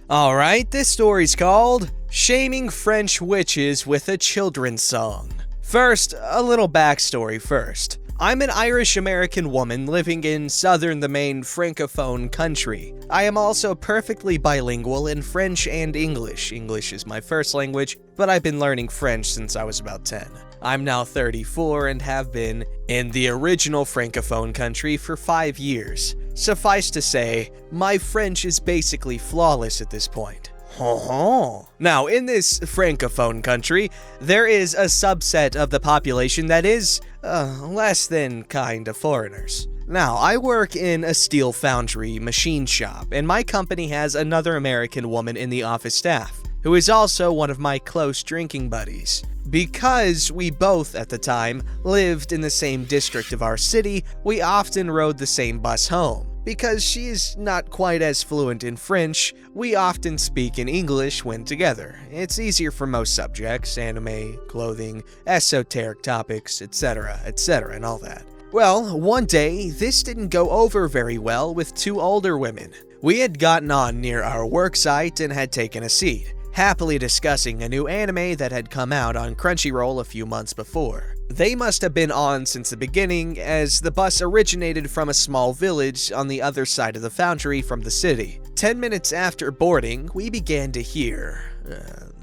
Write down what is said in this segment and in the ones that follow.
Alright, this story's called Shaming French Witches with a Children's Song. First, a little backstory first. I'm an Irish-American woman living in southern the main francophone country. I am also perfectly bilingual in French and English. English is my first language, but I've been learning French since I was about 10. I'm now 34 and have been in the original francophone country for 5 years. Suffice to say, my French is basically flawless at this point. Now, in this francophone country, there is a subset of the population that is, less than kind of foreigners. Now, I work in a steel foundry machine shop, and my company has another American woman in the office staff, who is also one of my close drinking buddies. Because we both, at the time, lived in the same district of our city, we often rode the same bus home. Because she is not quite as fluent in French, we often speak in English when together. It's easier for most subjects, anime, clothing, esoteric topics, etc., and all that. Well, one day, this didn't go over very well with two older women. We had gotten on near our work site and had taken a seat, happily discussing a new anime that had come out on Crunchyroll a few months before. They must have been on since the beginning, as the bus originated from a small village on the other side of the foundry from the city. 10 minutes after boarding, we began to hear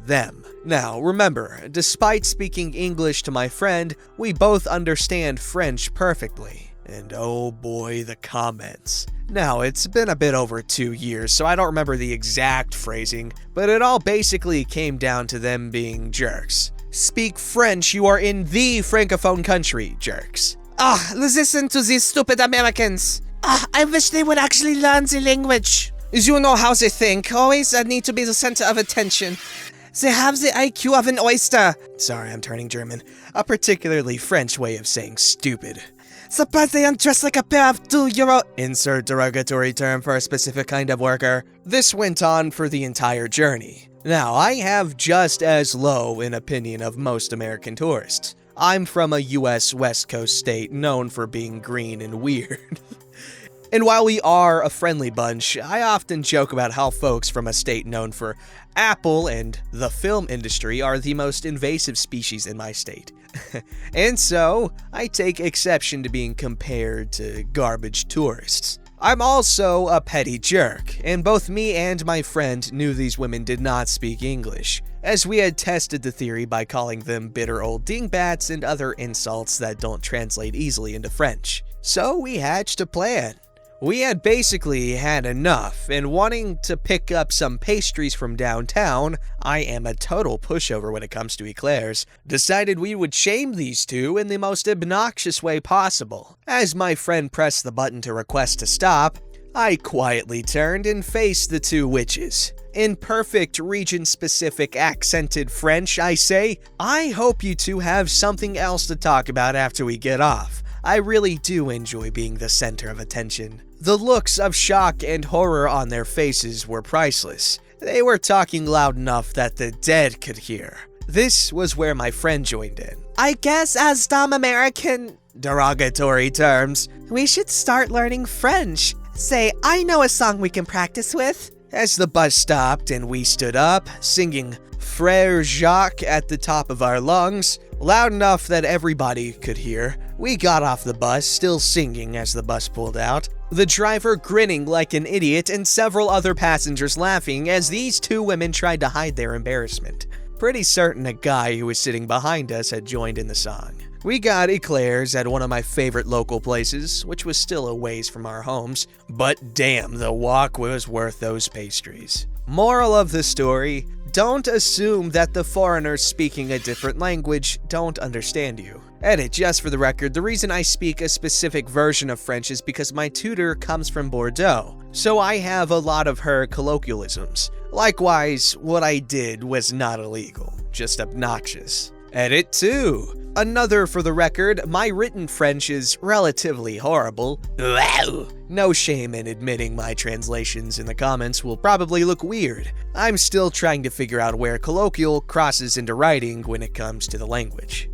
them. Now, remember, despite speaking English to my friend, we both understand French perfectly. And oh boy, the comments. Now, it's been a bit over 2 years, so I don't remember the exact phrasing, but it all basically came down to them being jerks. Speak French, you are in the francophone country, jerks. Listen to these stupid Americans. I wish they would actually learn the language. You know how they think, always need to be the center of attention. They have the IQ of an oyster. Sorry, I'm turning German. A particularly French way of saying stupid. Suppose they undress like a pair of €2. Insert derogatory term for a specific kind of worker. This went on for the entire journey. Now, I have just as low an opinion of most American tourists. I'm from a US West Coast state known for being green and weird. And while we are a friendly bunch, I often joke about how folks from a state known for Apple and the film industry are the most invasive species in my state. And so, I take exception to being compared to garbage tourists. I'm also a petty jerk, and both me and my friend knew these women did not speak English, as we had tested the theory by calling them bitter old dingbats and other insults that don't translate easily into French. So we hatched a plan. We had basically had enough, and wanting to pick up some pastries from downtown, I am a total pushover when it comes to eclairs, decided we would shame these two in the most obnoxious way possible. As my friend pressed the button to request to stop, I quietly turned and faced the two witches. In perfect region-specific accented French, I say, I hope you two have something else to talk about after we get off. I really do enjoy being the center of attention. The looks of shock and horror on their faces were priceless. They were talking loud enough that the dead could hear. This was where my friend joined in. I guess as dumb American derogatory terms, we should start learning French. Say, I know a song we can practice with. As the bus stopped and we stood up, singing Frère Jacques at the top of our lungs, loud enough that everybody could hear, we got off the bus, still singing as the bus pulled out, the driver grinning like an idiot and several other passengers laughing as these two women tried to hide their embarrassment. Pretty certain a guy who was sitting behind us had joined in the song. We got eclairs at one of my favorite local places, which was still a ways from our homes, but damn, the walk was worth those pastries. Moral of the story, don't assume that the foreigners speaking a different language don't understand you. Edit, just for the record, the reason I speak a specific version of French is because my tutor comes from Bordeaux, so I have a lot of her colloquialisms. Likewise, what I did was not illegal, just obnoxious. Edit 2. Another for the record, my written French is relatively horrible. Wow. No shame in admitting my translations in the comments will probably look weird. I'm still trying to figure out where colloquial crosses into writing when it comes to the language.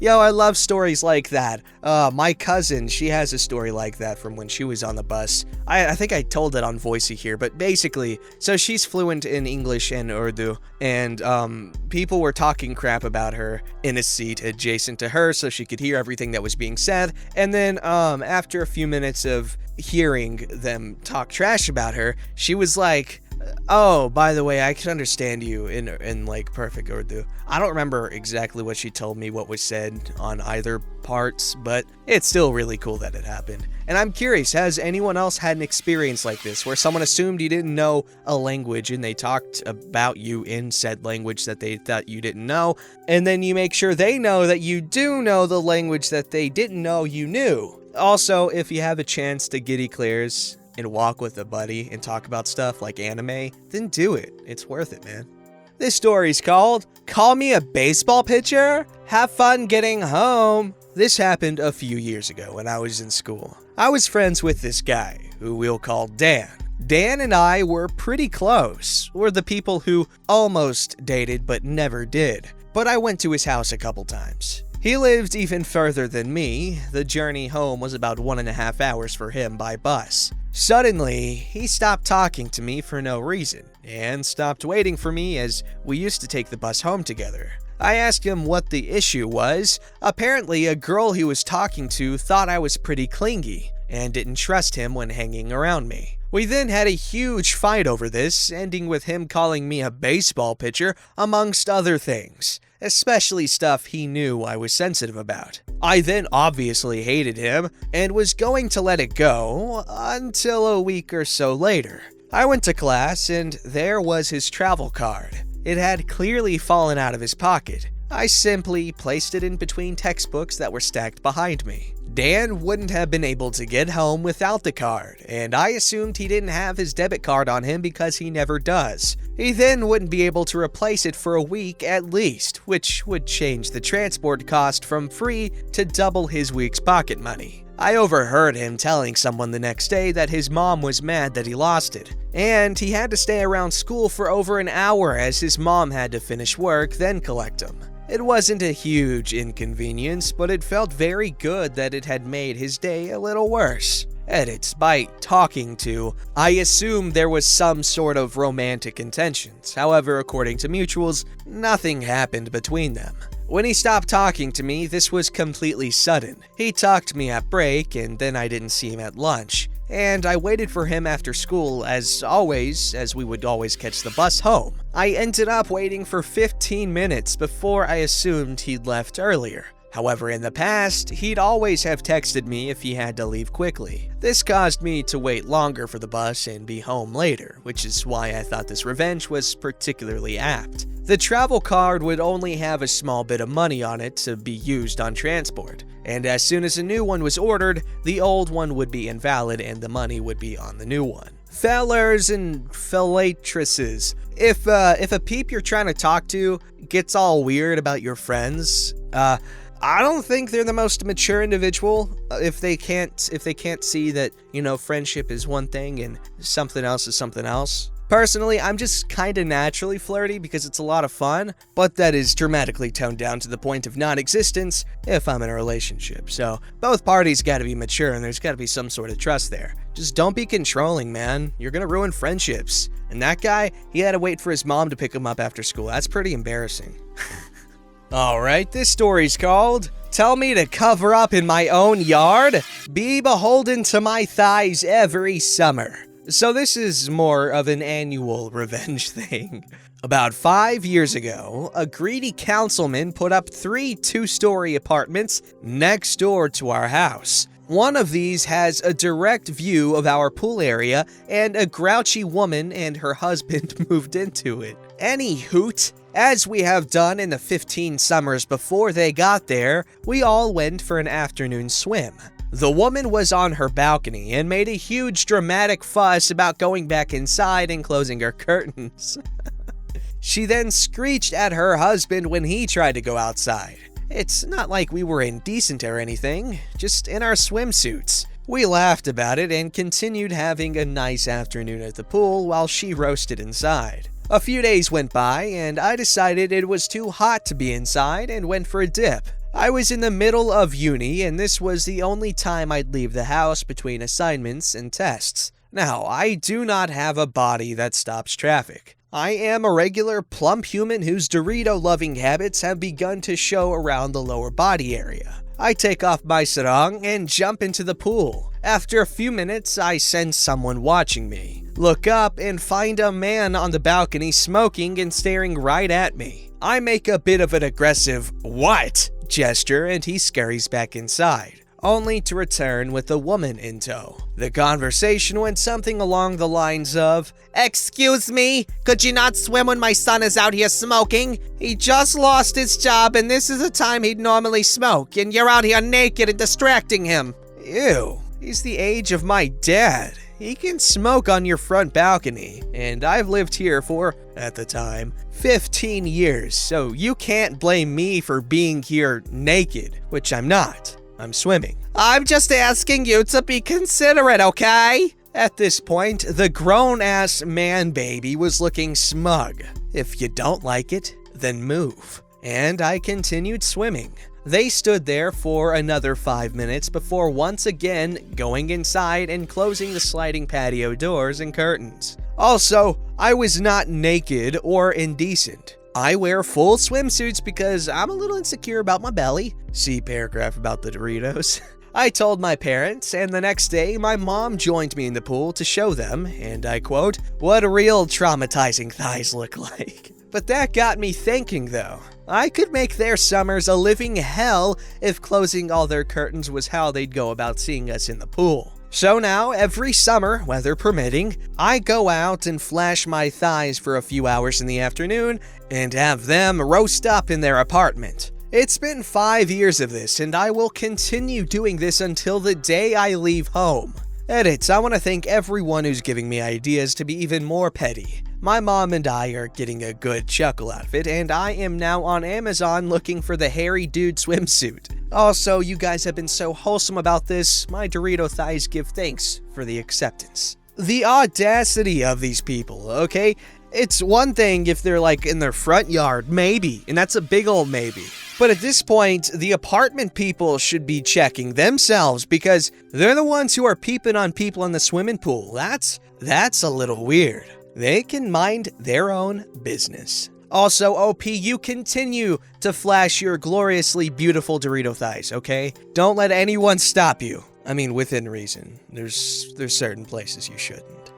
Yo, I love stories like that. My cousin, she has a story like that from when she was on the bus. I think I told it on Voicey here, but basically, so she's fluent in English and Urdu, and people were talking crap about her in a seat adjacent to her so she could hear everything that was being said, and then after a few minutes of hearing them talk trash about her, she was like, oh, by the way, I can understand you in like perfect Urdu. I don't remember exactly what she told me, what was said on either parts, but it's still really cool that it happened. And I'm curious, has anyone else had an experience like this, where someone assumed you didn't know a language and they talked about you in said language that they thought you didn't know, and then you make sure they know that you do know the language that they didn't know you knew? Also, if you have a chance to giddy clears and walk with a buddy and talk about stuff like anime, then do it. It's worth it, man. This story's called Call Me a Baseball Pitcher? Have fun getting home. This happened a few years ago when I was in school. I was friends with this guy, who we'll call Dan. Dan and I were pretty close. We're the people who almost dated but never did. But I went to his house a couple times. He lived even further than me. The journey home was about 1.5 hours for him by bus. Suddenly, he stopped talking to me for no reason, and stopped waiting for me as we used to take the bus home together. I asked him what the issue was. Apparently, a girl he was talking to thought I was pretty clingy, and didn't trust him when hanging around me. We then had a huge fight over this, ending with him calling me a baseball pitcher, amongst other things, especially stuff he knew I was sensitive about. I then obviously hated him, and was going to let it go, until a week or so later. I went to class, and there was his travel card. It had clearly fallen out of his pocket. I simply placed it in between textbooks that were stacked behind me. Dan wouldn't have been able to get home without the card, and I assumed he didn't have his debit card on him because he never does. He then wouldn't be able to replace it for a week at least, which would change the transport cost from free to double his week's pocket money. I overheard him telling someone the next day that his mom was mad that he lost it, and he had to stay around school for over an hour as his mom had to finish work, then collect him. It wasn't a huge inconvenience, but it felt very good that it had made his day a little worse. Edits, by talking to, I assumed there was some sort of romantic intentions. However, according to mutuals, nothing happened between them. When he stopped talking to me, this was completely sudden. He talked to me at break, and then I didn't see him at lunch. And I waited for him after school, as always, as we would always catch the bus home. I ended up waiting for 15 minutes before I assumed he'd left earlier. However, in the past, he'd always have texted me if he had to leave quickly. This caused me to wait longer for the bus and be home later, which is why I thought this revenge was particularly apt. The travel card would only have a small bit of money on it to be used on transport, and as soon as a new one was ordered, the old one would be invalid and the money would be on the new one. Fellers and fellatresses, if a peep you're trying to talk to gets all weird about your friends, I don't think they're the most mature individual if they can't see that, friendship is one thing and something else is something else. Personally, I'm just kinda naturally flirty because it's a lot of fun, but that is dramatically toned down to the point of non-existence if I'm in a relationship. So both parties gotta be mature and there's gotta be some sort of trust there. Just don't be controlling, man. You're gonna ruin friendships. And that guy, he had to wait for his mom to pick him up after school. That's pretty embarrassing. Alright, this story's called Tell Me to Cover Up in My Own Yard? Be beholden to my thighs every summer. So this is more of an annual revenge thing. About 5 years ago, a greedy councilman put up 3 two-story apartments next door to our house. One of these has a direct view of our pool area, and a grouchy woman and her husband moved into it. Any hoot, as we have done in the 15 summers before they got there, we all went for an afternoon swim. The woman was on her balcony and made a huge dramatic fuss about going back inside and closing her curtains. She then screeched at her husband when he tried to go outside. It's not like we were indecent or anything, just in our swimsuits. We laughed about it and continued having a nice afternoon at the pool while she roasted inside. A few days went by and I decided it was too hot to be inside and went for a dip. I was in the middle of uni, and this was the only time I'd leave the house between assignments and tests. Now, I do not have a body that stops traffic. I am a regular plump human whose Dorito-loving habits have begun to show around the lower body area. I take off my sarong and jump into the pool. After a few minutes, I sense someone watching me. Look up and find a man on the balcony smoking and staring right at me. I make a bit of an aggressive, "What?" gesture and he scurries back inside, only to return with a woman in tow. The conversation went something along the lines of, Excuse me, could you not swim when my son is out here smoking? He just lost his job and this is the time he'd normally smoke, and you're out here naked and distracting him. Ew, he's the age of my dad. He can smoke on your front balcony, and I've lived here for, at the time, 15 years, so you can't blame me for being here naked, which I'm not. I'm swimming. I'm just asking you to be considerate, okay? At this point, the grown-ass man-baby was looking smug. If you don't like it, then move. And I continued swimming. They stood there for another 5 minutes before once again going inside and closing the sliding patio doors and curtains. Also, I was not naked or indecent. I wear full swimsuits because I'm a little insecure about my belly. See paragraph about the Doritos. I told my parents, and the next day my mom joined me in the pool to show them, and I quote, "What real traumatizing thighs look like." But that got me thinking though. I could make their summers a living hell if closing all their curtains was how they'd go about seeing us in the pool. So now, every summer, weather permitting, I go out and flash my thighs for a few hours in the afternoon and have them roast up in their apartment. It's been 5 years of this, and I will continue doing this until the day I leave home. Edits, I want to thank everyone who's giving me ideas to be even more petty. My mom and I are getting a good chuckle out of it, and I am now on Amazon looking for the hairy dude swimsuit. Also, you guys have been so wholesome about this, my Dorito thighs give thanks for the acceptance. The audacity of these people, okay? It's one thing if they're like in their front yard, maybe, and that's a big old maybe. But at this point, the apartment people should be checking themselves because they're the ones who are peeping on people in the swimming pool. That's a little weird. They can mind their own business. Also, OP, you continue to flash your gloriously beautiful Dorito thighs, okay? Don't let anyone stop you. I mean, within reason. There's certain places you shouldn't.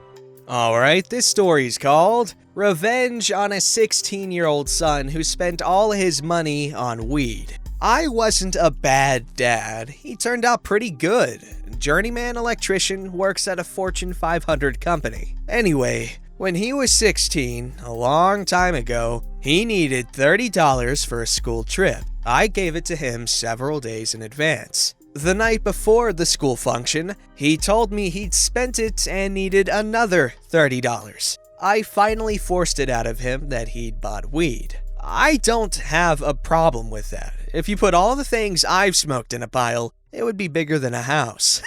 Alright, this story's called Revenge on a 16-year-old Son Who Spent All His Money on Weed. I wasn't a bad dad. He turned out pretty good. Journeyman electrician, works at a Fortune 500 company. Anyway, when he was 16, a long time ago, he needed $30 for a school trip. I gave it to him several days in advance. The night before the school function, he told me he'd spent it and needed another $30. I finally forced it out of him that he'd bought weed. I don't have a problem with that. If you put all the things I've smoked in a pile, it would be bigger than a house.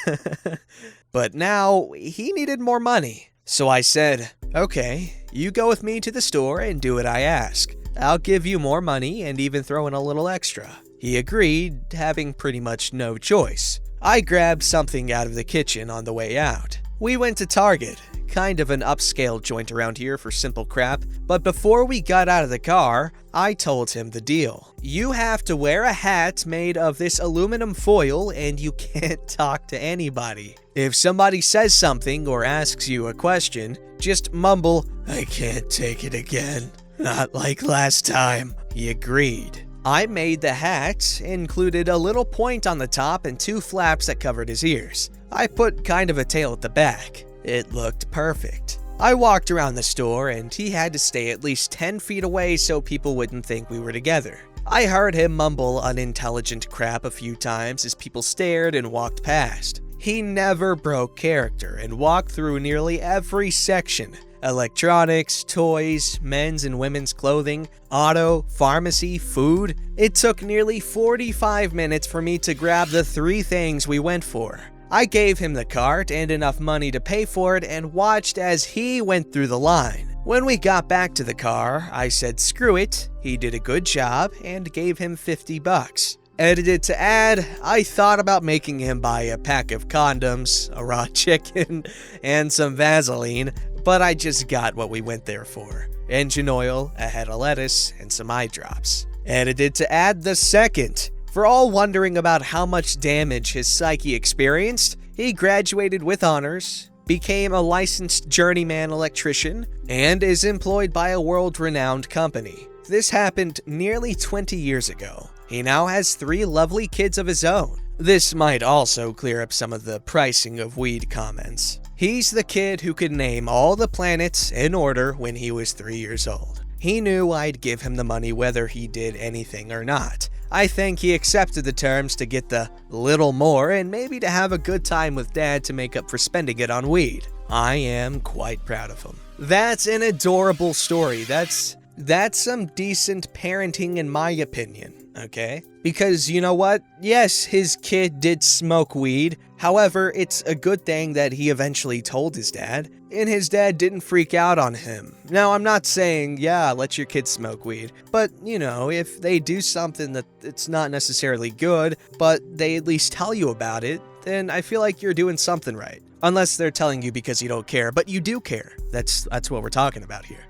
But now, he needed more money. So I said, okay, you go with me to the store and do what I ask. I'll give you more money and even throw in a little extra. He agreed, having pretty much no choice. I grabbed something out of the kitchen on the way out. We went to Target, kind of an upscale joint around here for simple crap, but before we got out of the car, I told him the deal. You have to wear a hat made of this aluminum foil and you can't talk to anybody. If somebody says something or asks you a question, just mumble, "I can't take it again. Not like last time." He agreed. I made the hat, included a little point on the top and 2 flaps that covered his ears. I put kind of a tail at the back. It looked perfect. I walked around the store and he had to stay at least 10 feet away so people wouldn't think we were together. I heard him mumble unintelligent crap a few times as people stared and walked past. He never broke character and walked through nearly every section. Electronics, toys, men's and women's clothing, auto, pharmacy, food. It took nearly 45 minutes for me to grab the 3 things we went for. I gave him the cart and enough money to pay for it and watched as he went through the line. When we got back to the car, I said screw it, he did a good job, and gave him $50. Edited to add, I thought about making him buy a pack of condoms, a raw chicken, and some Vaseline, but I just got what we went there for. Engine oil, a head of lettuce, and some eye drops. Edited to add the second. For all wondering about how much damage his psyche experienced, he graduated with honors, became a licensed journeyman electrician, and is employed by a world-renowned company. This happened nearly 20 years ago. He now has 3 lovely kids of his own. This might also clear up some of the pricing of weed comments. He's the kid who could name all the planets in order when he was 3 years old. He knew I'd give him the money whether he did anything or not. I think he accepted the terms to get the little more and maybe to have a good time with Dad to make up for spending it on weed. I am quite proud of him. That's an adorable story. That's some decent parenting in my opinion, okay? Because you know what? Yes, his kid did smoke weed. However, it's a good thing that he eventually told his dad, and his dad didn't freak out on him. Now, I'm not saying, yeah, let your kid smoke weed, but, you know, if they do something that it's not necessarily good, but they at least tell you about it, then I feel like you're doing something right. Unless they're telling you because you don't care, but you do care. That's what we're talking about here.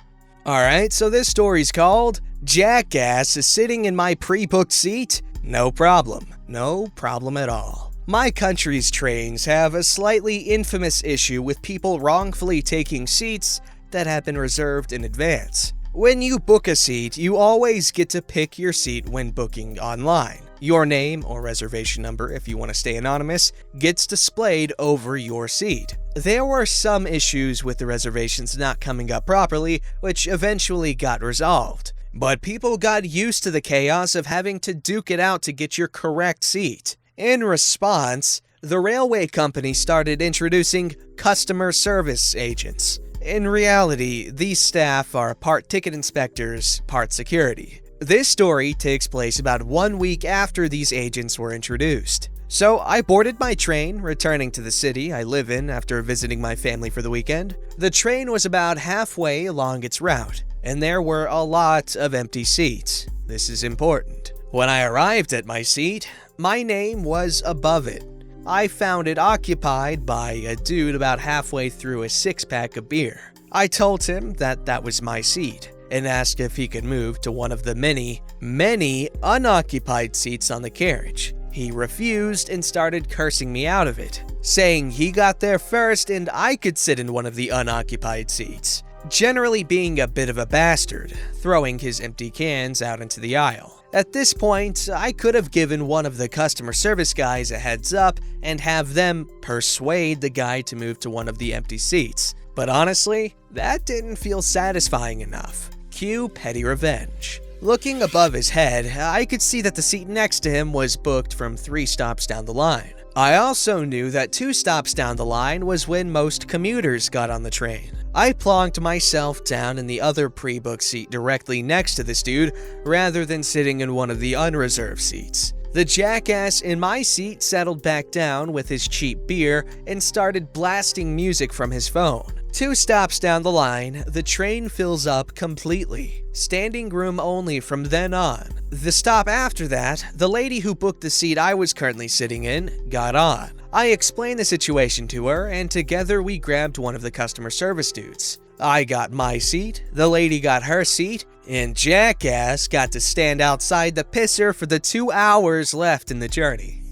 Alright, so this story's called Jackass is Sitting in My Pre-Booked Seat? No problem. No problem at all. My country's trains have a slightly infamous issue with people wrongfully taking seats that have been reserved in advance. When you book a seat, you always get to pick your seat when booking online. Your name, or reservation number if you want to stay anonymous, gets displayed over your seat. There were some issues with the reservations not coming up properly, which eventually got resolved. But people got used to the chaos of having to duke it out to get your correct seat. In response, the railway company started introducing customer service agents. In reality, these staff are part ticket inspectors, part security. This story takes place about 1 week after these agents were introduced. So I boarded my train, returning to the city I live in after visiting my family for the weekend. The train was about halfway along its route, and there were a lot of empty seats. This is important. When I arrived at my seat, my name was above it. I found it occupied by a dude about halfway through a 6-pack of beer. I told him that was my seat, and asked if he could move to one of the many unoccupied seats on the carriage. He refused and started cursing me out of it, saying he got there first and I could sit in one of the unoccupied seats, generally being a bit of a bastard, throwing his empty cans out into the aisle. At this point, I could have given one of the customer service guys a heads up and have them persuade the guy to move to one of the empty seats. But honestly, that didn't feel satisfying enough. Cue PettyRevenge. Looking above his head, I could see that the seat next to him was booked from 3 stops down the line. I also knew that 2 stops down the line was when most commuters got on the train. I plonked myself down in the other pre-booked seat directly next to this dude, rather than sitting in one of the unreserved seats. The jackass in my seat settled back down with his cheap beer and started blasting music from his phone. 2 stops down the line, the train fills up completely. Standing room only from then on. The stop after that, the lady who booked the seat I was currently sitting in got on. I explained the situation to her, and together we grabbed one of the customer service dudes. I got my seat, the lady got her seat, and Jackass got to stand outside the pisser for the 2 hours left in the journey.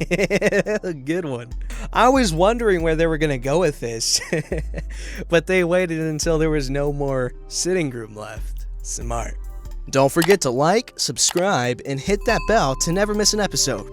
Good one. I was wondering where they were going to go with this, but they waited until there was no more sitting room left. Smart. Don't forget to like, subscribe, and hit that bell to never miss an episode.